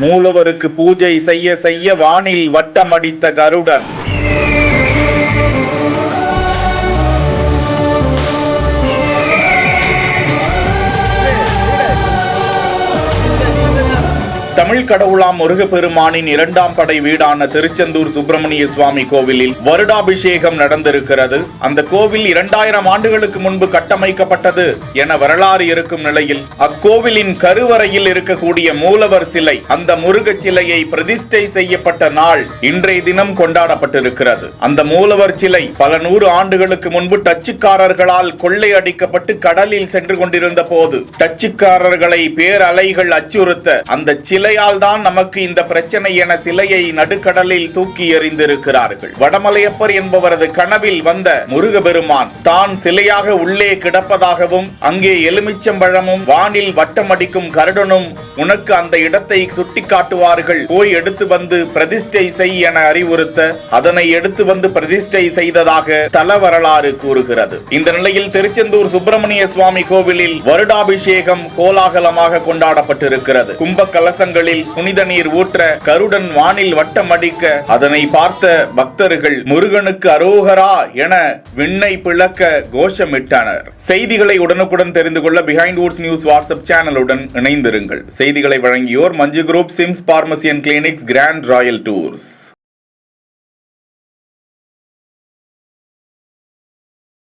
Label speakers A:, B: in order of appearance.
A: மூலவருக்கு பூஜை செய்ய செய்ய வானில் வட்டமடித்த கருடன். தமிழ் கடவுளாம் முருகப்பெருமானின் இரண்டாம் படை வீடான திருச்செந்தூர் சுப்பிரமணிய சுவாமி கோவிலில் வருடாபிஷேகம் நடந்திருக்கிறது. அந்த கோவில் 2000 ஆண்டுகளுக்கு முன்பு கட்டமைக்கப்பட்டது என வரலாறு இருக்கும் நிலையில் அக்கோவிலின் கருவறையில் இருக்கக்கூடிய மூலவர் சிலை, அந்த முருக சிலையை பிரதிஷ்டை செய்யப்பட்ட நாள் இன்றைய தினம் கொண்டாடப்பட்டிருக்கிறது. அந்த மூலவர் சிலை பல 100 ஆண்டுகளுக்கு முன்பு டச்சுக்காரர்களால் கொள்ளையடிக்கப்பட்டு கடலில் சென்று கொண்டிருந்த போது டச்சுக்காரர்களை பேரலைகள் அச்சுறுத்த அந்த சிலையால் தான் நமக்கு இந்த பிரச்சனை என சிலையை நடுக்கடலில் தூக்கி எறிந்திருக்கிறார்கள். வடமலையப்பர் என்பவரது கனவில் வந்த முருகபெருமான் தான் சிலையாக உள்ளே கிடப்பதாகவும் அங்கே எலுமிச்சம்பழமும் வானில் வட்டமடிக்கும் கருடனும் உனக்கு அந்த இடத்தை சுட்டிக்காட்டுவார்கள், போய் எடுத்து வந்து பிரதிஷ்டை செய் என அறிவுறுத்த அதனை எடுத்து வந்து பிரதிஷ்டை செய்ததாக தல வரலாறு கூறுகிறது. இந்த நிலையில் திருச்செந்தூர் சுப்பிரமணிய சுவாமி கோவிலில் வருடாபிஷேகம் கோலாகலமாக கொண்டாடப்பட்டிருக்கிறது. கும்ப கலசங்களில் புனித நீர் ஊற்ற கருடன் வானில் வட்டமடிக்க அதனை பார்த்த பக்தர்கள் முருகனுக்கு அரோகரா என விண்ணை பிளக்க கோஷமிட்டனர். செய்திகளை உடனுக்குடன் தெரிந்து கொள்ள பிஹைண்ட் வுட்ஸ் நியூஸ் வாட்ஸ்அப் சேனலுடன் இணைந்திருங்கள். செய்திகளை வழங்கியோர் Manju group, Sims pharmacy and clinics, grand royal tours.